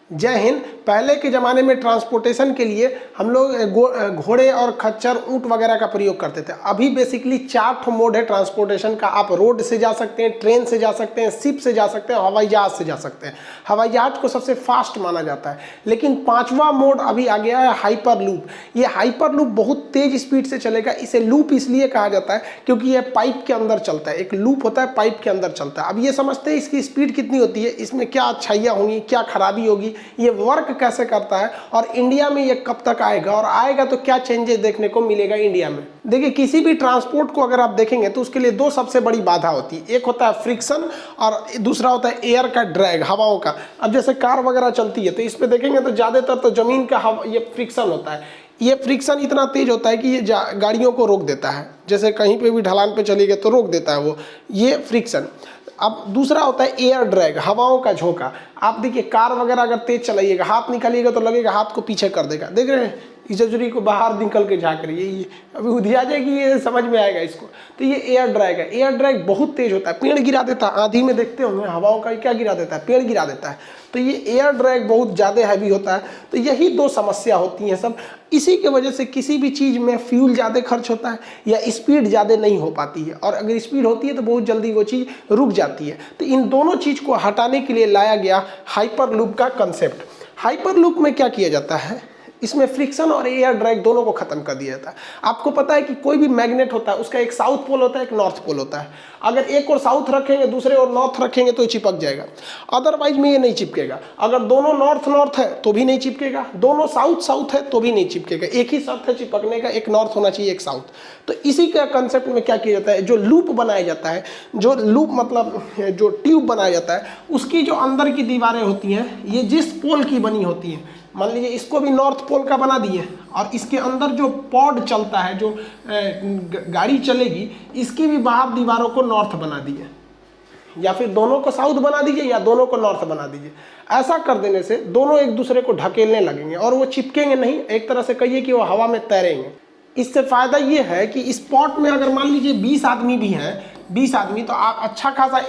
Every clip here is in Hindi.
जय हिंद। पहले के ज़माने में ट्रांसपोर्टेशन के लिए हम लोग घोड़े और खच्चर, ऊँट वगैरह का प्रयोग करते थे। अभी बेसिकली 4 मोड है ट्रांसपोर्टेशन का। आप रोड से जा सकते हैं, ट्रेन से जा सकते हैं, शिप से जा सकते हैं, हवाई जहाज़ से जा सकते हैं। हवाई जहाज़ को सबसे फास्ट माना जाता है। लेकिन 5वां मोड अभी आ गया है हाइपर लूप। ये हाइपर लूप बहुत तेज़ स्पीड से चलेगा। इसे लूप इसलिए कहा जाता है क्योंकि ये पाइप के अंदर चलता है। एक लूप होता है, पाइप के अंदर चलता है। अब ये समझते हैं इसकी स्पीड कितनी होती है, इसमें क्या अच्छाइयाँ होंगी, क्या खराबी होगी, ये वर्क कैसे करता है और इंडिया में ये कब तक आएगा, और आएगा तो क्या चेंजेस देखने को मिलेगा इंडिया में। देखिए, किसी भी ट्रांसपोर्ट को अगर आप देखेंगे तो उसके लिए 2 सबसे बड़ी बाधा होती है। एक होता है फ्रिक्शन और दूसरा होता है एयर का ड्रैग, हवाओं का। अब जैसे कार वगैरह चलती है तो इस पे देखेंगे तो ज़्यादातर तो ज़मीन का ये फ्रिक्शन होता है। ये फ्रिक्शन इतना तेज होता है कि ये गाड़ियों को रोक देता है। जैसे कहीं पे भी ढलान पे चली गई तो रोक देता है वो, ये फ्रिक्शन। अब दूसरा होता है एयर ड्रैग, हवाओं का झोंका। आप देखिए, कार वगैरह अगर तेज चलाइएगा, हाथ निकालिएगा तो लगेगा हाथ को पीछे कर देगा। देख रहे हैं, इजजरी को बाहर निकल के झाँक रही है, ये अभी उधिया जाएगी, ये समझ में आएगा इसको। तो ये एयर ड्रैग है। एयर ड्रैग बहुत तेज होता है, पेड़ गिरा देता है। आंधी में देखते होंगे हवाओं का क्या गिरा देता है, पेड़ गिरा देता है। तो ये एयर ड्रैग बहुत ज़्यादा हैवी होता है। तो यही 2 समस्या होती हैं सब। इसी की वजह से किसी भी चीज़ में फ्यूल ज़्यादा खर्च होता है या स्पीड ज़्यादा नहीं हो पाती है, और अगर स्पीड होती है तो बहुत जल्दी वो चीज़ रुक जाती है। तो इन दोनों चीज़ को हटाने के लिए लाया गया हाइपर लूप का कंसेप्ट। हाइपर लूप में क्या किया जाता है, इसमें फ्रिक्शन और एयर ड्रैग दोनों को खत्म कर दिया जाता है। आपको पता है कि कोई भी मैग्नेट होता है उसका एक साउथ पोल होता है, एक नॉर्थ पोल होता है। अगर एक और साउथ रखेंगे, दूसरे और नॉर्थ रखेंगे तो चिपक जाएगा, अदरवाइज में ये नहीं चिपकेगा। अगर दोनों नॉर्थ नॉर्थ है तो भी नहीं चिपकेगा, दोनों साउथ साउथ है तो भी नहीं चिपकेगा। एक ही शर्त है चिपकने का, एक नॉर्थ होना चाहिए, एक साउथ। तो इसी का कंसेप्ट में क्या किया जाता है, जो लूप बनाया जाता है, जो लूप मतलब जो ट्यूब बनाया जाता है, उसकी जो अंदर की दीवारें होती हैं, ये जिस पोल की बनी होती हैं, मान लीजिए इसको भी नॉर्थ पोल का बना दिए, और इसके अंदर जो पॉड चलता है, जो गाड़ी चलेगी, इसकी भी बाहर दीवारों को नॉर्थ बना दिए, या फिर दोनों को साउथ बना दीजिए या दोनों को नॉर्थ बना दीजिए। ऐसा कर देने से दोनों एक दूसरे को ढकेलने लगेंगे और वो चिपकेंगे नहीं, एक तरह से कहिए कि वो हवा में तैरेंगे। इससे फ़ायदा ये है कि इस पॉट में अगर मान लीजिए 20 आदमी भी हैं, 20 आदमी, तो आप अच्छा खासा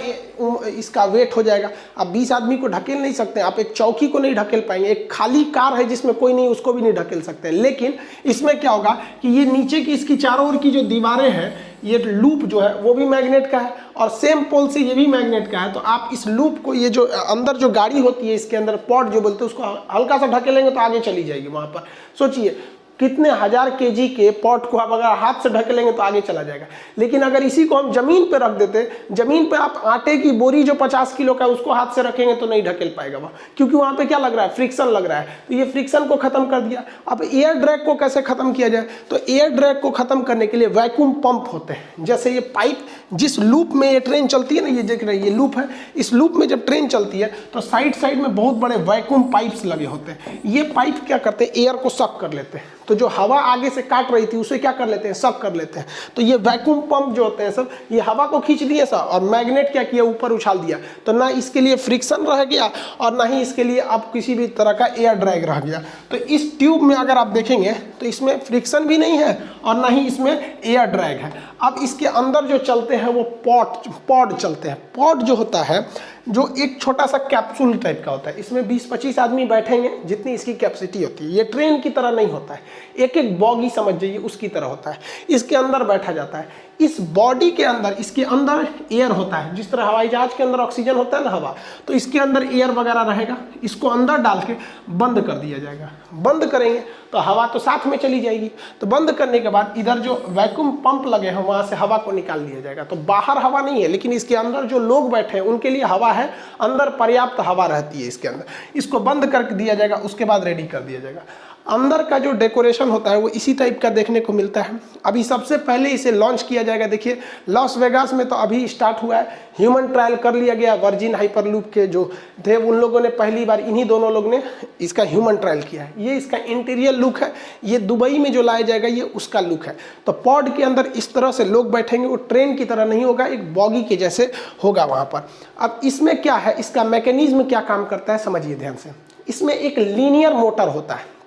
इसका वेट हो जाएगा। आप 20 आदमी को ढकेल नहीं सकते, आप एक चौकी को नहीं ढकेल पाएंगे। एक खाली कार है जिसमें कोई नहीं, उसको भी नहीं ढकेल सकते। लेकिन इसमें क्या होगा कि ये नीचे की इसकी चारों ओर की जो दीवारें हैं, ये लूप जो है वो भी मैग्नेट का है और सेम पोल से ये भी मैग्नेट का है। तो आप इस लूप को, ये जो अंदर जो गाड़ी होती है इसके अंदर पॉट जो बोलते हैं, उसको हल्का सा ढकेलेंगे तो आगे चली जाएगी। वहाँ पर सोचिए कितने 1000 kg के पॉट को आप अगर हाथ से ढकेलेंगे तो आगे चला जाएगा। लेकिन अगर इसी को हम जमीन पे रख देते, जमीन पे आप आटे की बोरी जो 50 किलो का है उसको हाथ से रखेंगे तो नहीं ढकेल पाएगा वहाँ, क्योंकि वहाँ पे क्या लग रहा है, फ्रिक्शन लग रहा है। तो ये फ्रिक्शन को खत्म कर दिया। अब एयर ड्रैग को कैसे खत्म किया जाए, तो एयर ड्रैग को खत्म करने के लिए वैक्यूम पंप होते हैं। जैसे ये पाइप, जिस लूप में ये ट्रेन चलती है ना, ये देख रहे हैं ये लूप है, इस लूप में जब ट्रेन चलती है तो साइड साइड में बहुत बड़े वैक्यूम पाइप्स लगे होते हैं। ये पाइप क्या करते हैं, एयर को सक कर लेते हैं। तो जो हवा आगे से काट रही थी उसे क्या कर लेते हैं, सक कर लेते हैं। तो ये वैक्यूम पंप जो होते हैं सब, ये हवा को खींच दिए सब, और मैग्नेट क्या किया, ऊपर उछाल दिया। तो ना इसके लिए फ्रिक्शन रह गया और ना ही इसके लिए अब किसी भी तरह का एयर ड्रैग रह गया। तो इस ट्यूब में अगर आप देखेंगे तो इसमें फ्रिक्शन भी नहीं है और ना ही इसमें एयर ड्रैग है। अब इसके अंदर जो चलते हैं वो पॉड चलते हैं। पॉड जो होता है, जो एक छोटा सा कैप्सूल टाइप का होता है, इसमें 20-25 आदमी बैठेंगे जितनी इसकी कैपेसिटी होती है। ये ट्रेन की तरह नहीं होता है, एक एक बॉगी समझ जाइए उसकी तरह होता है। इसके अंदर बैठा जाता है। इस बॉडी के अंदर, इसके अंदर एयर होता है। जिस तरह हवाई जहाज के अंदर ऑक्सीजन होता है ना, हवा, तो इसके अंदर एयर वगैरह रहेगा। इसको अंदर डाल के बंद कर दिया जाएगा। बंद करेंगे तो हवा तो साथ में चली जाएगी। तो बंद करने के बाद इधर जो वैक्यूम पंप लगे हैं वहाँ से हवा को निकाल लिया जाएगा। तो बाहर हवा नहीं है, लेकिन इसके अंदर जो लोग बैठे हैं उनके लिए हवा है, अंदर पर्याप्त हवा रहती है इसके अंदर। इसको बंद कर दिया जाएगा, उसके बाद रेडी कर दिया जाएगा। अंदर का जो डेकोरेशन होता है वो इसी टाइप का देखने को मिलता है। अभी सबसे पहले इसे लॉन्च किया जाएगा। देखिए, लॉस वेगास में तो अभी स्टार्ट हुआ है, ह्यूमन ट्रायल कर लिया गया। वर्जिन हाइपरलूप के जो थे उन लोगों ने पहली बार, इन्हीं दोनों लोग ने इसका ह्यूमन ट्रायल किया है। ये इसका इंटीरियर लुक है। ये दुबई में जो लाया जाएगा ये उसका लुक है। तो पॉड के अंदर इस तरह से लोग बैठेंगे, वो ट्रेन की तरह नहीं होगा, एक बॉगी के जैसे होगा वहाँ पर। अब इसमें क्या है, इसका मैकेनिज्म क्या काम करता है समझिए ध्यान से। इसमें एक लीनियर मोटर होता है।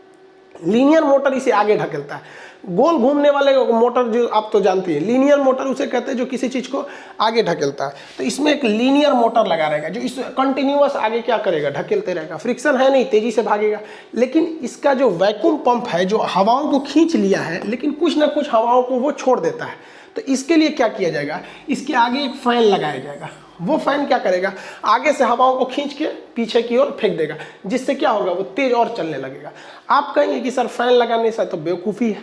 लीनियर मोटर इसे आगे ढकेलता है। गोल घूमने वाले मोटर जो आप तो जानते हैं, लीनियर मोटर उसे कहते हैं जो किसी चीज़ को आगे ढकेलता है। तो इसमें एक लीनियर मोटर लगा रहेगा जो इस कंटिन्यूअस आगे क्या करेगा, ढकेलते रहेगा। फ्रिक्शन है नहीं, तेजी से भागेगा। लेकिन इसका जो वैक्यूम पंप है जो हवाओं को खींच लिया है, लेकिन कुछ ना कुछ हवाओं को वो छोड़ देता है। तो इसके लिए क्या किया जाएगा, इसके आगे एक फैन लगाया जाएगा। वो फैन क्या करेगा, आगे से हवाओं को खींच के पीछे की ओर फेंक देगा, जिससे क्या होगा, वो तेज और चलने लगेगा। आप कहेंगे कि सर फैन लगाने से तो बेवकूफ़ी है,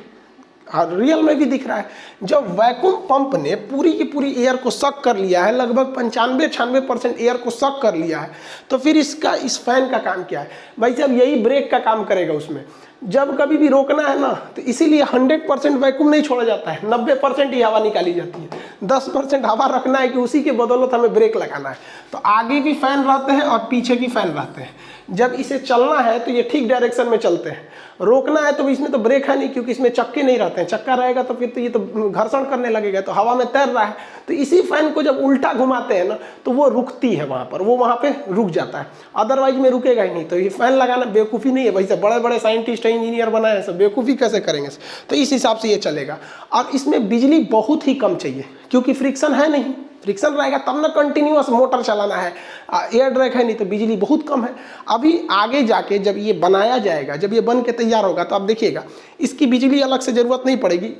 और रियल में भी दिख रहा है। जब वैक्यूम पंप ने पूरी की पूरी एयर को सक कर लिया है, लगभग 95-96% एयर को सक कर लिया है, तो फिर इस फैन का काम क्या है भाई साहब, यही ब्रेक का काम करेगा उसमें। जब कभी भी रोकना है ना, तो इसीलिए 100% वैक्यूम नहीं छोड़ा जाता है, 90% ही हवा निकाली जाती है। 10% हवा रखना है कि उसी के बदौलत हमें ब्रेक लगाना है। तो आगे भी फैन रहते हैं और पीछे भी फैन रहते हैं। जब इसे चलना है तो ये ठीक डायरेक्शन में चलते हैं, रोकना है तो इसमें तो ब्रेक है नहीं, क्योंकि इसमें चक्के नहीं रहते हैं। चक्का रहेगा तो फिर तो ये तो घर्षण करने लगेगा, तो हवा में तैर रहा है। तो इसी फैन को जब उल्टा घुमाते हैं ना, तो वो रुकती है वहाँ पर, वो वहाँ पे रुक जाता है, अदरवाइज में रुकेगा ही नहीं। तो ये फैन लगाना बेवकूफ़ी नहीं है भाई साहब, बड़े बड़े साइंटिस्ट इंजीनियर बनाए हैं, सब बेवकूफ़ी कैसे करेंगे। तो इस हिसाब से ये चलेगा। और इसमें बिजली बहुत ही कम चाहिए, क्योंकि फ्रिक्शन है नहीं। फ्रिक्शन रहेगा तब ना कंटिन्यूअस मोटर चलाना है, एयर ड्रैग है नहीं, तो बिजली बहुत कम है। अभी आगे जाके जब ये बनाया जाएगा, जब ये बन के तैयार होगा, तो आप देखिएगा इसकी बिजली अलग से ज़रूरत नहीं पड़ेगी।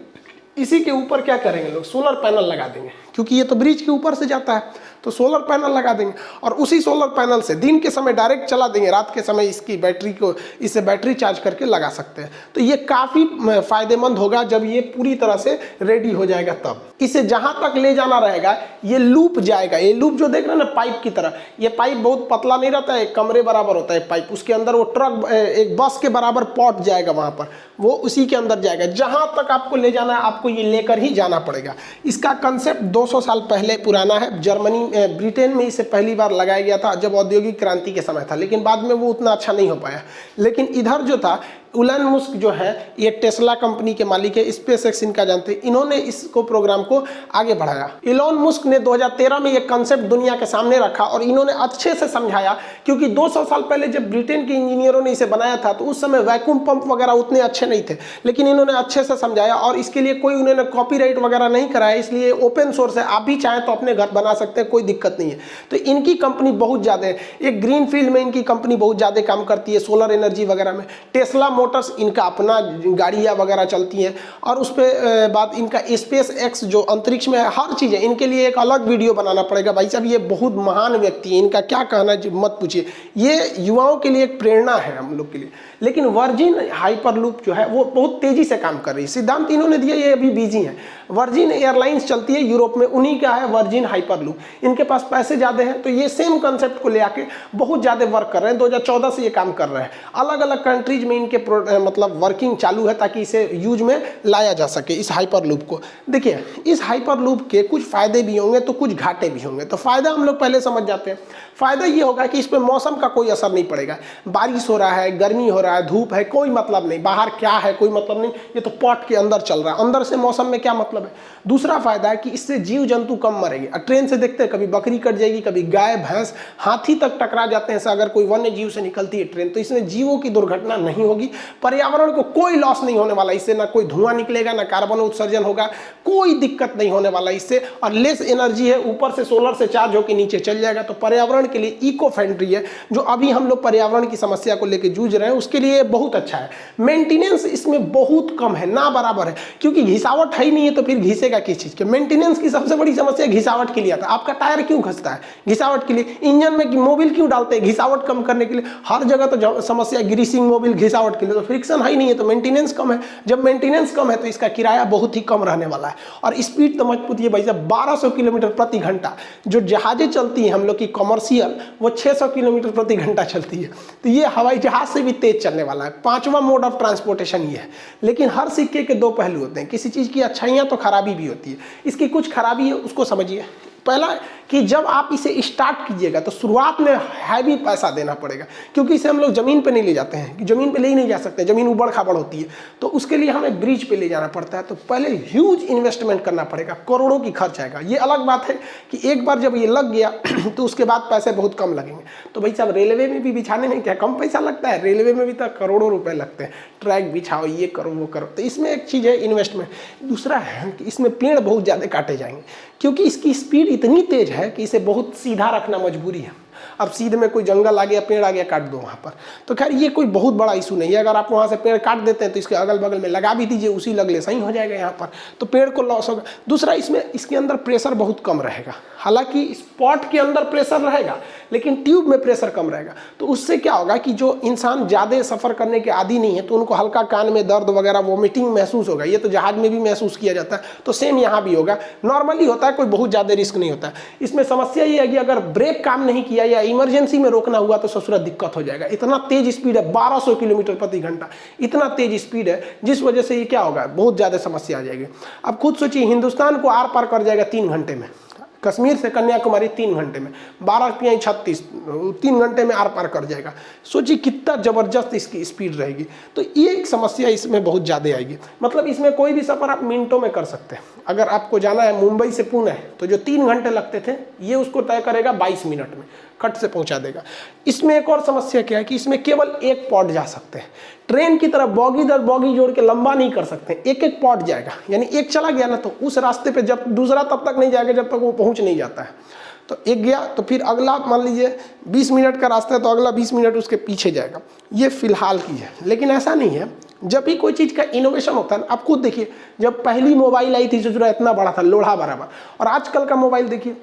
इसी के ऊपर क्या करेंगे लोग, सोलर पैनल लगा देंगे, क्योंकि ये तो ब्रिज के ऊपर से जाता है। तो सोलर पैनल लगा देंगे और उसी सोलर पैनल से दिन के समय डायरेक्ट चला देंगे, रात के समय इसकी बैटरी को, इससे बैटरी चार्ज करके लगा सकते हैं। तो ये काफ़ी फायदेमंद होगा जब ये पूरी तरह से रेडी हो जाएगा। तब इसे जहाँ तक ले जाना रहेगा, ये लूप जाएगा। ये लूप जो देख रहे हैं ना, पाइप की तरह, ये पाइप बहुत पतला नहीं रहता है, कमरे बराबर होता है पाइप। उसके अंदर वो ट्रक, एक बस के बराबर पॉट जाएगा, वहाँ पर वो उसी के अंदर जाएगा। जहाँ तक आपको ले जाना है, आपको ये लेकर ही जाना पड़ेगा। इसका कंसेप्ट 200 साल पहले पुराना है। जर्मनी, ब्रिटेन में इसे पहली बार लगाया गया था जब औद्योगिक क्रांति के समय था, लेकिन बाद में वो उतना अच्छा नहीं हो पाया। लेकिन इधर जो था, इलॉन मस्क जो है, ये टेस्ला कंपनी के मालिक है, स्पेसएक्स इनका जानते हैं, इन्होंने इसको प्रोग्राम को आगे बढ़ाया। इलॉन मस्क ने 2013 में ये कंसेप्ट दुनिया के सामने रखा और इन्होंने अच्छे से समझाया, क्योंकि 200 साल पहले जब ब्रिटेन के इंजीनियरों ने इसे बनाया था, तो उस समय वैक्यूम पंप वगैरह उतने अच्छे नहीं थे, लेकिन इन्होंने अच्छे से समझाया और इसके लिए कोई उन्होंने कॉपीराइट वगैरह नहीं कराया, इसलिए ओपन सोर्स है। आप भी चाहें तो अपने घर बना सकते हैं, कोई दिक्कत नहीं है। तो इनकी कंपनी बहुत ज़्यादा है, एक ग्रीन फील्ड में इनकी कंपनी बहुत ज़्यादा काम करती है, सोलर एनर्जी वगैरह में। टेस्ला मोटर्स, इनका अपना गाड़ियाँ वगैरह चलती हैं। और उस पर बाद इनका स्पेस एक्स जो अंतरिक्ष में है, हर चीज़ है। इनके लिए एक अलग वीडियो बनाना पड़ेगा भाई साहब, ये बहुत महान व्यक्ति है, इनका क्या कहना है मत पूछिए। ये युवाओं के लिए एक प्रेरणा है हम लोग के लिए। लेकिन वर्जिन हाइपरलूप जो है वो बहुत तेज़ी से काम कर रही है। सिद्धांत इन्होंने दिया, ये अभी बिजी है। वर्जिन एयरलाइंस चलती है यूरोप में, उन्हीं का है वर्जिन हाइपरलूप। इनके पास पैसे ज़्यादा हैं, तो ये सेम कंसेप्ट को ले आके बहुत ज़्यादा वर्क कर रहे हैं। 2014 से ये काम कर रहे हैं। अलग अलग कंट्रीज में इनके मतलब वर्किंग चालू है, ताकि इसे यूज में लाया जा सके, इस हाइपरलूप को। देखिए, इस हाइपरलूप के कुछ फ़ायदे भी होंगे तो कुछ घाटे भी होंगे। तो फ़ायदा हम लोग पहले समझ जाते हैं। फ़ायदा ये होगा कि इस पर मौसम का कोई असर नहीं पड़ेगा। बारिश हो रहा है, गर्मी हो रहा है, धूप है, कोई मतलब नहीं। बाहर क्या है कोई मतलब नहीं, ये तो पॉट के अंदर चल रहा है, अंदर से मौसम में क्या मतलब है। दूसरा फायदा है कि इससे जीव जंतु कम मरेंगे। ट्रेन से देखते हैं, कभी बकरी कट जाएगी, कभी गाय भैंस हाथी तक टकरा जाते हैं। अगर कोई वन्य जीव से निकलती है ट्रेन, तो इसमें जीवों की दुर्घटना नहीं होगी। पर्यावरण को कोई लॉस नहीं होने वाला इससे, ना कोई धुआं निकलेगा, ना कार्बन उत्सर्जन होगा, कोई दिक्कत नहीं होने वाला इससे। और लेस एनर्जी है, ऊपर से सोलर से चार्ज होकर नीचे चल जाएगा। तो पर्यावरण के लिए इको फ्रेंडली है। जो अभी हम लोग पर्यावरण की समस्या को लेकर जूझ रहे हैं, उसके लिए बहुत अच्छा है। मेंटेनेंस इसमें बहुत कम है, ना बराबर है, क्योंकि घिसावट है ही नहीं है, तो फिर घिसेगा किस चीज़ के। मेंटेनेंस की सबसे बड़ी समस्या घिसावट के लिए आता है। आपका टायर क्यों घसता है? घिसावट के लिए। इंजन में मोबिल क्यों डालते हैं? घिसावट कम करने के लिए। हर जगह तो समस्या ग्रीसिंग मोबिल, घिसावट के लिए। तो फ्रिक्शन है ही नहीं है, तो मेंटेनेंस कम है। जब मेंटेनेंस कम है, तो इसका किराया बहुत ही कम रहने वाला है। और स्पीड तो मत पूछिए भाई साहब, 1200 किलोमीटर प्रति घंटा। जो जहाजें चलती हैं हम लोग की कमर्शियल, वो 600 किलोमीटर प्रति घंटा चलती है। तो ये हवाई जहाज से भी तेज चलने वाला है। 5वां मोड ऑफ ट्रांसपोर्टेशन ये है। लेकिन हर सिक्के के दो पहलू होते हैं। किसी चीज़ की अच्छाइयाँ तो खराबी भी होती है। इसकी कुछ खराबी है, उसको समझिए। पहला कि जब आप इसे स्टार्ट कीजिएगा तो शुरुआत में हैवी पैसा देना पड़ेगा, क्योंकि इसे हम लोग ज़मीन पे नहीं ले जाते हैं, ज़मीन पे ले ही नहीं जा सकते, ज़मीन उबड़ खाबड़ होती है, तो उसके लिए हमें ब्रिज पे ले जाना पड़ता है। तो पहले ह्यूज इन्वेस्टमेंट करना पड़ेगा, करोड़ों की खर्च आएगा। ये अलग बात है कि एक बार जब ये लग गया तो उसके बाद पैसे बहुत कम लगेंगे। तो भाई साहब रेलवे में भी बिछाने में क्या कम पैसा लगता है, रेलवे में भी तो करोड़ों रुपए लगते हैं, ट्रैक बिछाओ, ये करो वो करो। तो इसमें एक चीज़ है इन्वेस्टमेंट। दूसरा है कि इसमें पेड़ बहुत ज़्यादा काटे जाएंगे, क्योंकि इसकी स्पीड इतनी तेज है कि इसे बहुत सीधा रखना मजबूरी है। अब सीधे में कोई जंगल आ गया, पेड़ आ गया, काट दो वहाँ पर, तो खैर ये कोई बहुत बड़ा इशू नहीं है। अगर आप वहाँ से पेड़ काट देते हैं तो इसके अगल बगल में लगा भी दीजिए, उसी लगले सही हो जाएगा यहाँ पर, तो पेड़ को लॉस होगा। दूसरा इसमें इसके अंदर प्रेशर बहुत कम रहेगा, हालांकि स्पॉट के अंदर प्रेशर रहेगा लेकिन ट्यूब में प्रेशर कम रहेगा। तो उससे क्या होगा कि जो इंसान ज़्यादा सफ़र करने के आदी नहीं है तो उनको हल्का कान में दर्द वगैरह वोमिटिंग महसूस होगा। ये तो जहाज में भी महसूस किया जाता है, तो सेम यहाँ भी होगा। नॉर्मली होता है, कोई बहुत ज़्यादा रिस्क नहीं होता है। इसमें समस्या ये है कि अगर ब्रेक काम नहीं किया या इमरजेंसी में रोकना हुआ तो ससुरा दिक्कत हो जाएगा। इतना तेज स्पीड है, 1200 किलोमीटर प्रति घंटा, इतना तेज स्पीड है, जिस वजह से ये क्या होगा, बहुत ज़्यादा समस्या आ जाएगी। अब खुद सोचिए, हिंदुस्तान को आर पार कर जाएगा 3 घंटे में, कश्मीर से कन्याकुमारी 3 घंटे में, 12×36 3 घंटे में आर पार कर जाएगा। सोचिए कितना ज़बरदस्त इसकी स्पीड रहेगी। तो ये एक समस्या इसमें बहुत ज़्यादा आएगी। मतलब इसमें कोई भी सफ़र आप मिनटों में कर सकते हैं। अगर आपको जाना है मुंबई से पुणे, तो जो 3 घंटे लगते थे ये उसको तय करेगा 22 मिनट में, खट से पहुंचा देगा। इसमें एक और समस्या क्या है कि इसमें केवल एक पॉड जा सकते हैं। ट्रेन की तरह बॉगी दर बॉगी जोड़ के लंबा नहीं कर सकते, एक एक पॉड जाएगा, यानी एक चला गया ना तो उस रास्ते पे जब दूसरा तब तक नहीं जाएगा जब तक वो पहुंच नहीं जाता है। तो एक गया तो फिर अगला, मान लीजिए 20 मिनट का रास्ता है तो अगला 20 मिनट उसके पीछे जाएगा। ये फिलहाल की है, लेकिन ऐसा नहीं है। जब भी कोई चीज़ का इनोवेशन होता है, आप खुद देखिए, जब पहली मोबाइल आई थी जो इतना बड़ा था, लोहा बराबर, और आजकल का मोबाइल देखिए,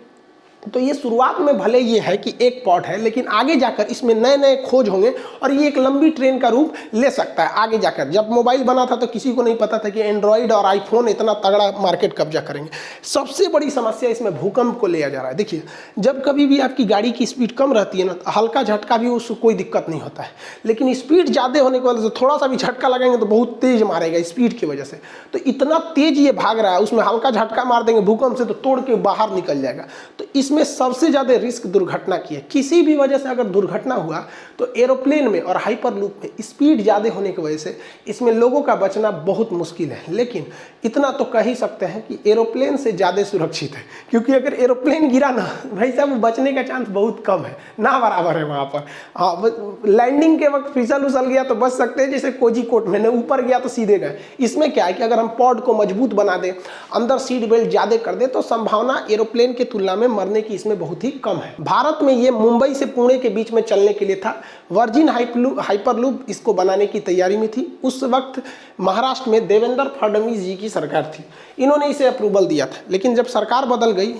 तो ये शुरुआत में भले ये है कि एक पॉट है, लेकिन आगे जाकर इसमें नए नए खोज होंगे और ये एक लंबी ट्रेन का रूप ले सकता है आगे जाकर। जब मोबाइल बना था तो किसी को नहीं पता था कि एंड्रॉयड और आईफोन इतना तगड़ा मार्केट कब्जा करेंगे। सबसे बड़ी समस्या इसमें भूकंप को लिया जा रहा है। देखिए, जब कभी भी आपकी गाड़ी की स्पीड कम रहती है ना, तो हल्का झटका भी उसको कोई दिक्कत नहीं होता है, लेकिन स्पीड ज़्यादा होने की वजह से थोड़ा सा भी झटका लगेंगे तो बहुत तेज मारेगा स्पीड की वजह से। तो इतना तेज ये भाग रहा है, उसमें हल्का झटका मार देंगे भूकंप से तो तोड़ के बाहर निकल जाएगा। तो इसमें सबसे ज़्यादा रिस्क दुर्घटना की है। किसी भी वजह से अगर दुर्घटना हुआ तो एरोप्लेन में और हाइपरलूप में स्पीड ज़्यादा होने की वजह से इसमें लोगों का बचना बहुत मुश्किल है। लेकिन इतना तो कह ही सकते हैं कि एरोप्लेन से ज़्यादा सुरक्षित है, क्योंकि अगर एरोप्लेन गिरा ना भाई साहब, बचने का चांस बहुत कम है, ना बराबर है वहाँ पर। हाँ, लैंडिंग के वक्त फिसल उसल गया तो बच सकते हैं, जैसे कोझिकोड में, ऊपर गया तो सीधे गए। इसमें क्या है कि अगर हम पॉड को मजबूत बना दें, अंदर सीट बेल्ट ज़्यादा कर दें, तो संभावना एरोप्लेन की तुलना में मरने की इसमें बहुत ही कम है। भारत में ये मुंबई से पुणे के बीच में चलने के लिए था। वर्जिन हाइपरलूप इसको बनाने की तैयारी में थी। उस वक्त महाराष्ट्र में देवेंद्र फडणवीस जी की सरकार थी, इन्होंने इसे अप्रूवल दिया था। लेकिन जब सरकार बदल गई,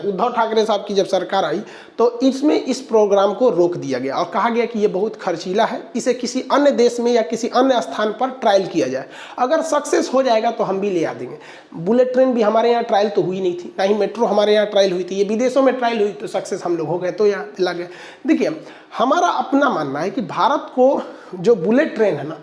उद्धव ठाकरे साहब की जब सरकार आई, तो इसमें इस प्रोग्राम को रोक दिया गया और कहा गया कि ये बहुत खर्चीला है, इसे किसी अन्य देश में या किसी अन्य स्थान पर ट्रायल किया जाए, अगर सक्सेस हो जाएगा तो हम भी ले आ देंगे। बुलेट ट्रेन भी हमारे यहाँ ट्रायल तो हुई नहीं थी, ना ही मेट्रो हमारे यहाँ ट्रायल हुई थी, ये विदेशों में ट्रायल हुई तो सक्सेस हम लोग हो गए, तो यहाँ लगे। देखिए, हमारा अपना मानना है कि भारत को जो बुलेट ट्रेन है ना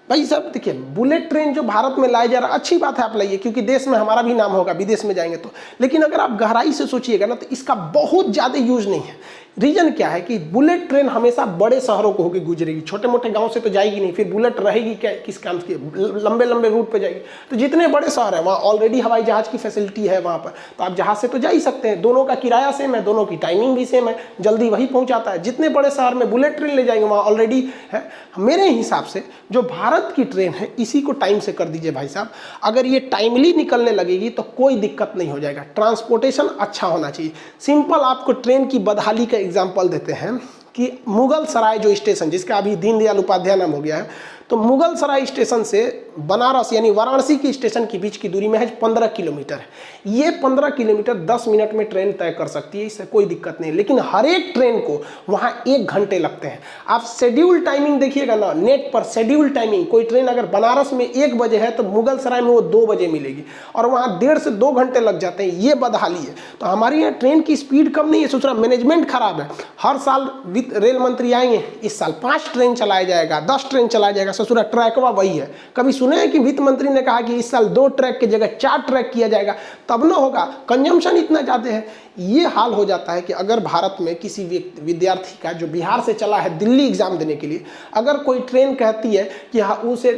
भाई साहब, देखिए बुलेट ट्रेन जो भारत में लाया जा रहा है, अच्छी बात है आप लाइए, क्योंकि देश में हमारा भी नाम होगा विदेश में जाएंगे तो। लेकिन अगर आप गहराई से सोचिएगा ना, तो इसका बहुत ज़्यादा यूज नहीं है। रीजन क्या है कि बुलेट ट्रेन हमेशा बड़े शहरों को होकर गुजरेगी, छोटे मोटे गांव से तो जाएगी नहीं। फिर बुलेट रहेगी क्या, किस काम की, लंबे लंबे रूट पे जाएगी। तो जितने बड़े शहर है वहाँ ऑलरेडी हवाई जहाज़ की फैसिलिटी है वहाँ पर, तो आप जहाज़ से तो जा ही सकते हैं। दोनों का किराया सेम है, दोनों की टाइमिंग भी सेम है, जल्दी वही पहुँचाता है। जितने बड़े शहर में बुलेट ट्रेन ले जाएंगे वहाँ ऑलरेडी है। मेरे हिसाब से जो भारत की ट्रेन है इसी को टाइम से कर दीजिए भाई साहब। अगर ये टाइमली निकलने लगेगी तो कोई दिक्कत नहीं हो जाएगा। ट्रांसपोर्टेशन अच्छा होना चाहिए। सिंपल आपको ट्रेन की बदहाली का एग्जाम्पल देते हैं कि मुगल सराय जो स्टेशन, जिसका अभी दीनदयाल उपाध्याय नाम हो गया है, तो मुगल सराय स्टेशन से बनारस यानी वाराणसी की स्टेशन के बीच की दूरी में है 15 किलोमीटर है। ये 15 किलोमीटर 10 मिनट में ट्रेन तय कर सकती है, इससे कोई दिक्कत नहीं। लेकिन हर एक ट्रेन को वहाँ 1 घंटे लगते हैं। आप शेड्यूल टाइमिंग देखिएगा ना, नेट पर शेड्यूल टाइमिंग, कोई ट्रेन अगर बनारस में 1 बजे है तो मुगल सराय में वो 2 बजे मिलेगी, और वहाँ 1.5 से 2 घंटे लग जाते हैं। ये बदहाली है। तो हमारे यहाँ ट्रेन की स्पीड कम नहीं है, सोच रहा मैनेजमेंट खराब है। हर साल रेल मंत्री आएंगे, इस साल 5 ट्रेन चलाया जाएगा, 10 ट्रेन चलाया जाएगा, ससुरा ट्रैकवा वही है, कभी सुने हैं कि वित्त मंत्री ने कहा कि इस साल 2 ट्रैक की जगह 4 ट्रैक किया जाएगा, तब ना होगा। कंजम्पशन इतना ज़्यादा है। ये हाल हो जाता है कि अगर भारत में किसी विद्यार्थी का जो बिहार से चला है दिल्ली एग्जाम देने के लिए, अगर कोई ट्रेन कहती है कि हाँ उसे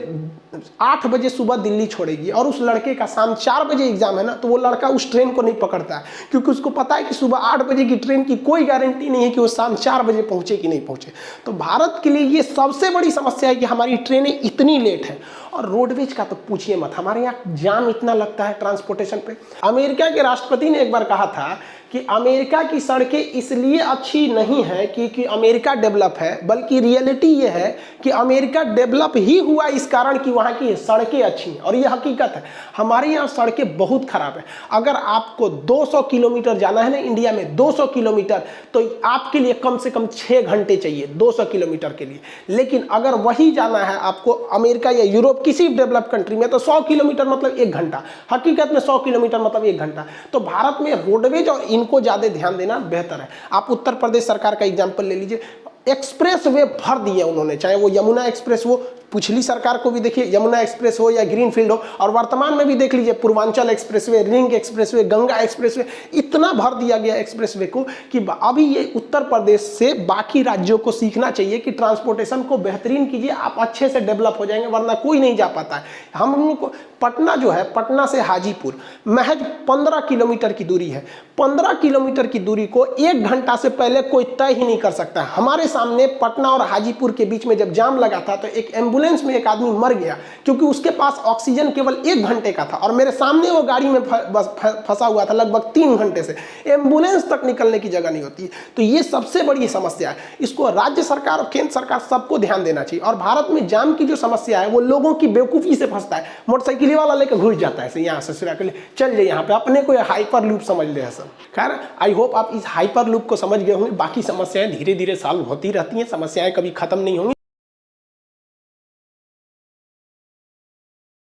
8 बजे सुबह दिल्ली छोड़ेगी और उस लड़के का शाम 4 बजे एग्जाम है ना, तो वो लड़का उस ट्रेन को नहीं पकड़ता है, क्योंकि उसको पता है कि सुबह 8 बजे की ट्रेन की कोई गारंटी नहीं है कि वो शाम 4 बजे पहुंचे कि नहीं पहुंचे। तो भारत के लिए ये सबसे बड़ी समस्या है कि हमारी ट्रेनें इतनी लेट है। और रोडवेज का तो पूछिए मत, हमारे यहाँ जाम इतना लगता है ट्रांसपोर्टेशन पे। अमेरिका के राष्ट्रपति ने एक बार कहा था कि अमेरिका की सड़कें इसलिए अच्छी नहीं है कि अमेरिका डेवलप है, बल्कि रियलिटी ये है कि अमेरिका डेवलप ही हुआ इस कारण कि वहाँ की सड़कें अच्छी हैं। और ये हकीकत है, हमारे यहाँ सड़कें बहुत खराब है। अगर आपको 200 किलोमीटर जाना है ना इंडिया में, 200 किलोमीटर, तो आपके लिए कम से कम 6 घंटे चाहिए 200 किलोमीटर के लिए। लेकिन अगर वही जाना है आपको अमेरिका या यूरोप किसी डेवलप कंट्री में, तो 100 किलोमीटर मतलब 1 घंटा। हकीकत में 100 किलोमीटर मतलब 1 घंटा। तो भारत में रोडवेज और इनको ज़्यादा ध्यान देना बेहतर है। आप उत्तर प्रदेश सरकार का एग्जाम्पल ले लीजिए, एक्सप्रेस वे भर दिए उन्होंने, चाहे वो यमुना एक्सप्रेस हो, पिछली सरकार को भी देखिए यमुना एक्सप्रेस हो या ग्रीनफील्ड हो, और वर्तमान में भी देख लीजिए Purvanchal expressway, ring expressway, Ganga expressway, इतना भर दिया गया एक्सप्रेसवे को कि अभी ये उत्तर प्रदेश से बाकी राज्यों को सीखना चाहिए कि ट्रांसपोर्टेशन को बेहतरीन कीजिए, आप अच्छे से डेवलप हो जाएंगे, वरना कोई नहीं जा पाता है। हम लोगों को पटना जो है, पटना से हाजीपुर महज 15 किलोमीटर की दूरी है। 15 किलोमीटर की दूरी को 1 घंटा से पहले कोई तय ही नहीं कर सकता है। हमारे सामने पटना और हाजीपुर के बीच में जब जाम लगा था तो एक एम्बुलेंस में एक आदमी मर गया, क्योंकि उसके पास ऑक्सीजन केवल 1 घंटे का था और मेरे सामने वो गाड़ी में फंसा हुआ था लगभग 3 घंटे से। एम्बुलेंस तक निकलने की जगह नहीं होती। तो ये सबसे बड़ी समस्या है। इसको राज्य सरकार और केंद्र सरकार सबको ध्यान देना चाहिए। और भारत में जाम की जो समस्या है वो लोगों की बेवकूफ़ी से फंसता है। मोटरसाइकिल वाला लेकर घुस जाता है यहाँ से सिरा के लिए, चल जाए यहाँ पे, अपने को हाइपर लूप समझ ले है सब। खैर आई होप आप इस हाइपर लूप को समझ गए होंगे। बाकी समस्याएं धीरे धीरे सॉल्व होती रहती हैं, समस्याएं कभी खत्म नहीं होंगी।